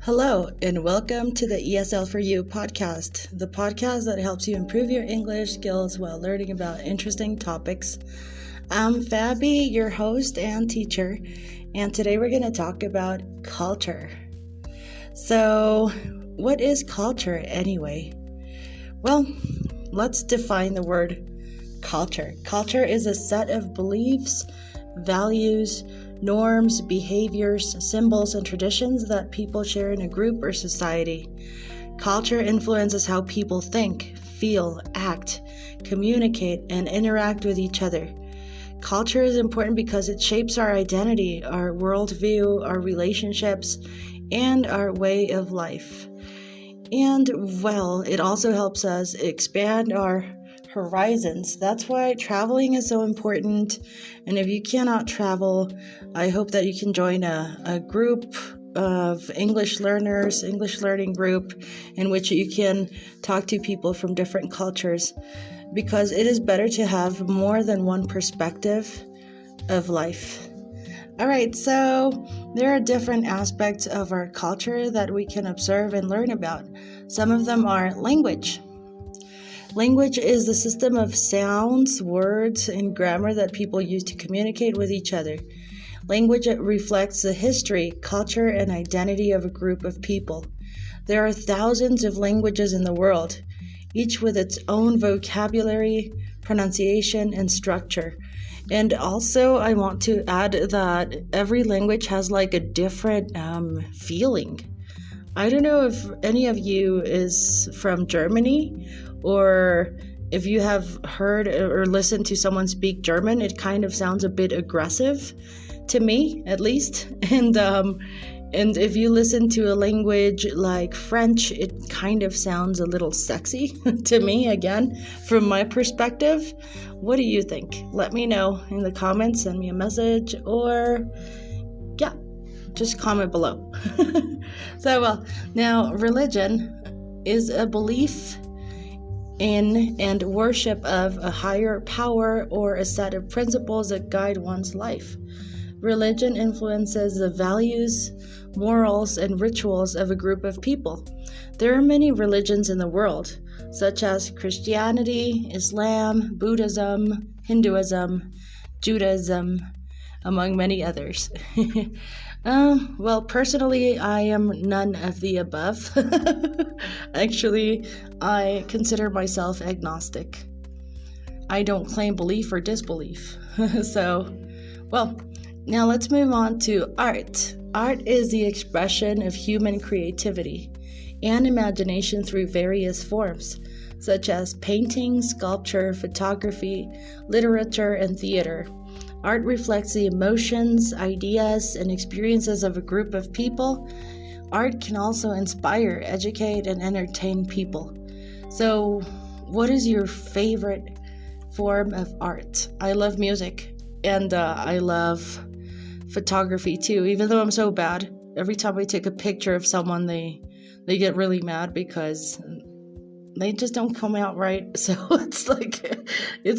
Hello, and welcome to the ESL for You podcast, the podcast that helps you improve your English skills while learning about interesting topics. I'm Fabi, your host and teacher, and today we're going to talk about culture. So, what is culture anyway? Well, let's define the word culture. Culture is a set of beliefs, values, norms, behaviors, symbols, and traditions that people share in a group or society. Culture influences how people think, feel, act, communicate, and interact with each other. Culture is important because it shapes our identity, our worldview, our relationships, and our way of life. And, well, it also helps us expand our horizons. That's why traveling is so important. And if you cannot travel, I hope that you can join a group of English learners, English learning group, in which you can talk to people from different cultures, because it is better to have more than one perspective of life. All right, so there are different aspects of our culture that we can observe and learn about. Some of them are language. Language is the system of sounds, words, and grammar that people use to communicate with each other. Language reflects the history, culture, and identity of a group of people. There are thousands of languages in the world, each with its own vocabulary, pronunciation, and structure. And also, I want to add that every language has like a different feeling. I don't know if any of you is from Germany, or if you have heard or listened to someone speak German. It kind of sounds a bit aggressive to me, at least. And if you listen to a language like French, it kind of sounds a little sexy to me, again, from my perspective. What do you think? Let me know in the comments, send me a message, or just comment below. Now religion is a belief in and worship of a higher power or a set of principles that guide one's life. Religion influences the values, morals, and rituals of a group of people. There are many religions in the world, such as Christianity, Islam, Buddhism, Hinduism, Judaism, among many others. Well, personally, I am none of the above. Actually, I consider myself agnostic. I don't claim belief or disbelief. Now let's move on to art. Art is the expression of human creativity and imagination through various forms, such as painting, sculpture, photography, literature, and theater. Art reflects the emotions, ideas, and experiences of a group of people. Art can also inspire, educate, and entertain people. So, what is your favorite form of art? I love music, and I love photography too, even though I'm so bad. Every time I take a picture of someone, they get really mad because they just don't come out right. So it's like,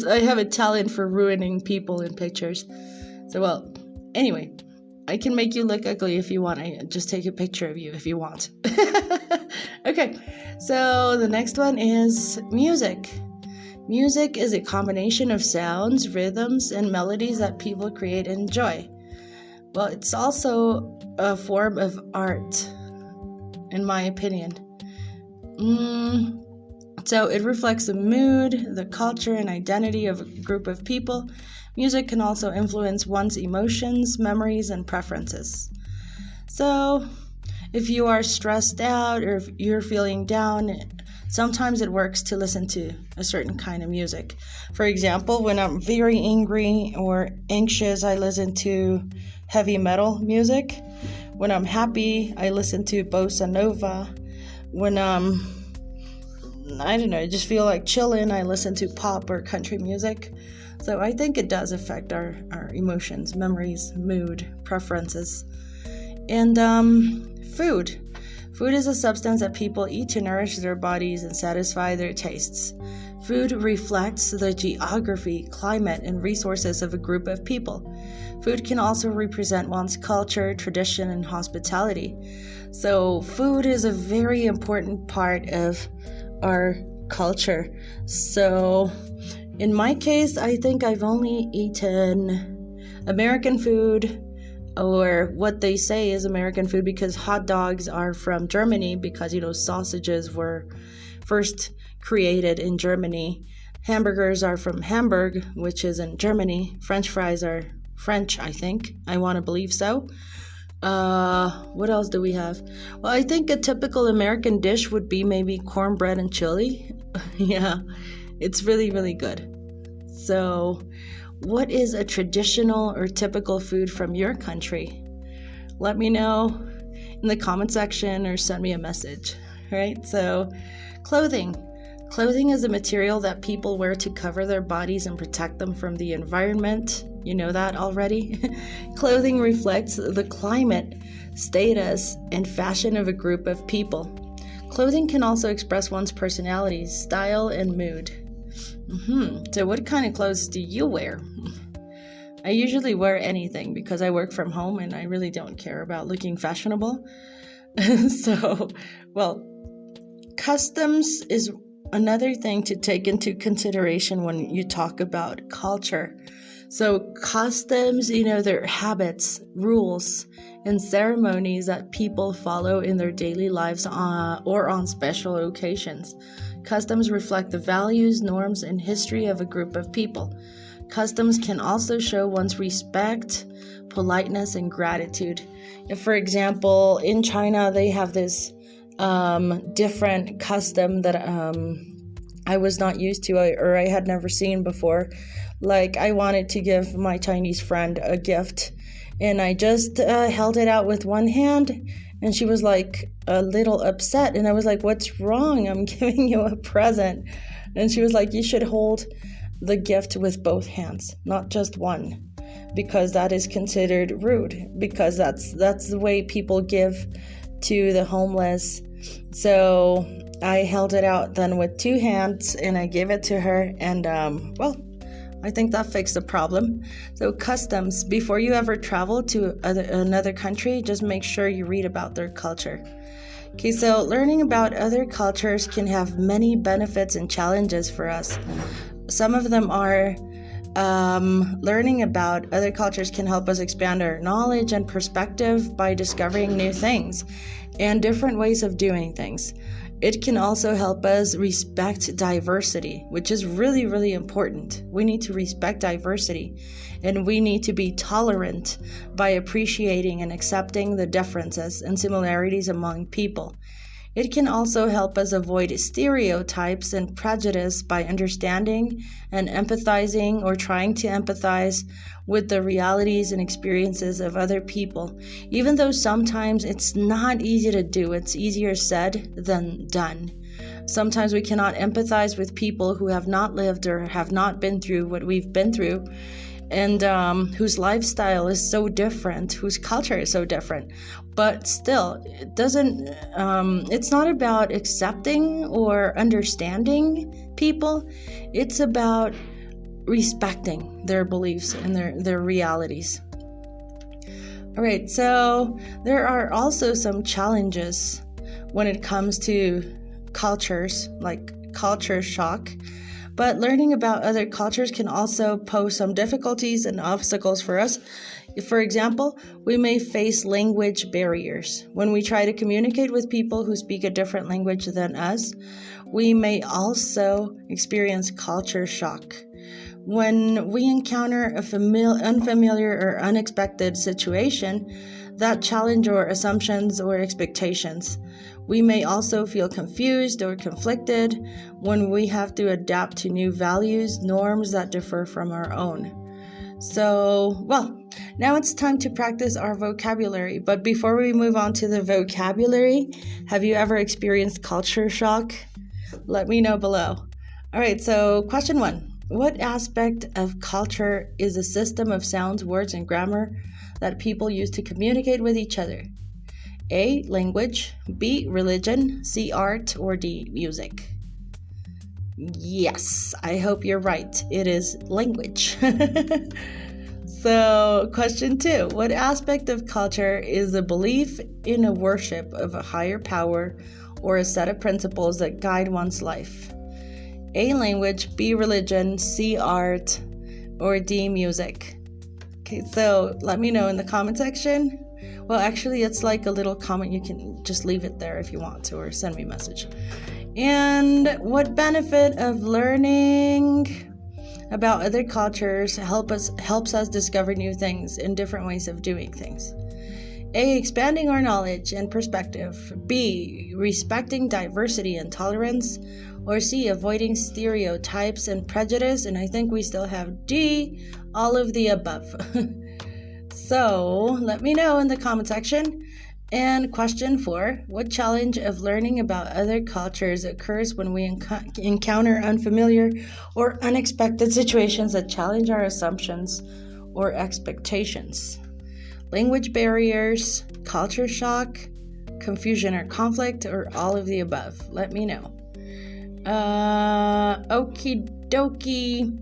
I have a talent for ruining people in pictures. So, anyway, I can make you look ugly if you want. I just take a picture of you if you want. Okay, so the next one is music. Music is a combination of sounds, rhythms, and melodies that people create and enjoy. Well, it's also a form of art, in my opinion. So it reflects the mood, the culture, and identity of a group of people. Music can also influence one's emotions, memories, and preferences. So if you are stressed out or if you're feeling down, sometimes it works to listen to a certain kind of music. For example, when I'm very angry or anxious, I listen to heavy metal music. When I'm happy, I listen to bossa nova. When I just feel like chilling, I listen to pop or country music. So I think it does affect our emotions, memories, mood, preferences. And food. Food is a substance that people eat to nourish their bodies and satisfy their tastes. Food reflects the geography, climate, and resources of a group of people. Food can also represent one's culture, tradition, and hospitality. So food is a very important part of our culture. So in my case, I think I've only eaten American food, or what they say is American food, because hot dogs are from Germany, because, sausages were first created in Germany. Hamburgers are from Hamburg, which is in Germany. French fries are French, I think. I want to believe so. What else do we have? Well, I think a typical American dish would be maybe cornbread and chili. Yeah, it's really, really good. So, what is a traditional or typical food from your country? Let me know in the comment section or send me a message. All right, so clothing. Clothing is a material that people wear to cover their bodies and protect them from the environment. You know that already? Clothing reflects the climate, status, and fashion of a group of people. Clothing can also express one's personality, style, and mood. So what kind of clothes do you wear? I usually wear anything because I work from home and I really don't care about looking fashionable. Customs is another thing to take into consideration when you talk about culture. So customs, they're habits, rules, and ceremonies that people follow in their daily lives or on special occasions. Customs reflect the values, norms, and history of a group of people. Customs can also show one's respect, politeness, and gratitude. For example, in China, they have this different custom that I was not used to or I had never seen before. Like, I wanted to give my Chinese friend a gift, and I just held it out with one hand, and she was like a little upset, and I was like, what's wrong? I'm giving you a present. And she was like, you should hold the gift with both hands, not just one, because that is considered rude, because that's the way people give to the homeless. So I held it out then with two hands, and I gave it to her, and I think that fixed the problem. So customs, before you ever travel to another country, just make sure you read about their culture. Okay, so learning about other cultures can have many benefits and challenges for us. Some of them are learning about other cultures can help us expand our knowledge and perspective by discovering new things and different ways of doing things. It can also help us respect diversity, which is really, really important. We need to respect diversity, and we need to be tolerant by appreciating and accepting the differences and similarities among people. It can also help us avoid stereotypes and prejudice by understanding and empathizing or trying to empathize with the realities and experiences of other people, even though sometimes it's not easy to do. It's easier said than done. Sometimes we cannot empathize with people who have not lived or have not been through what we've been through, and whose lifestyle is so different, whose culture is so different. But still, it's not about accepting or understanding people. It's about respecting their beliefs and their realities. All right, so there are also some challenges when it comes to cultures, like culture shock. But learning about other cultures can also pose some difficulties and obstacles for us. For example, we may face language barriers. When we try to communicate with people who speak a different language than us, we may also experience culture shock. When we encounter a unfamiliar or unexpected situation that challenge our assumptions or expectations, we may also feel confused or conflicted when we have to adapt to new values, norms that differ from our own. So, now it's time to practice our vocabulary. But before we move on to the vocabulary, have you ever experienced culture shock? Let me know below. All right, so question 1. What aspect of culture is a system of sounds, words, and grammar that people use to communicate with each other? A, language, B, religion, C, art, or D, music? Yes, I hope you're right. It is language. So, question 2. What aspect of culture is a belief in a worship of a higher power or a set of principles that guide one's life? A, language, B, religion, C, art, or D, music? Okay, so let me know in the comment section. Well, actually, it's like a little comment. You can just leave it there if you want to, or send me a message. And what benefit of learning about other cultures helps us discover new things and different ways of doing things? A, expanding our knowledge and perspective. B, respecting diversity and tolerance. Or C, avoiding stereotypes and prejudice. And I think we still have D, all of the above. So let me know in the comment section. And question 4, what challenge of learning about other cultures occurs when we encounter unfamiliar or unexpected situations that challenge our assumptions or expectations? Language barriers, culture shock, confusion or conflict, or all of the above? Let me know. Okie dokie.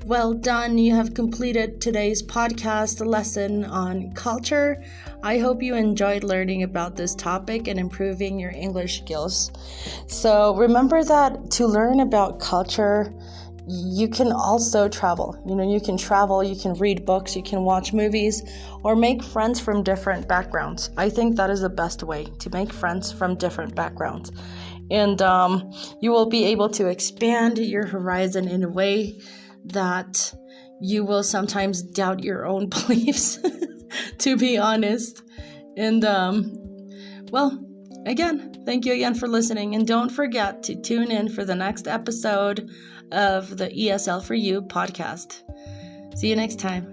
Well done. You have completed today's podcast lesson on culture. I hope you enjoyed learning about this topic and improving your English skills. So remember that to learn about culture, you can also travel. You can travel, you can read books, you can watch movies, or make friends from different backgrounds. I think that is the best way to make friends from different backgrounds. And you will be able to expand your horizon in a way that you will sometimes doubt your own beliefs, to be honest. And, again, thank you again for listening. And don't forget to tune in for the next episode of the ESL for You podcast. See you next time.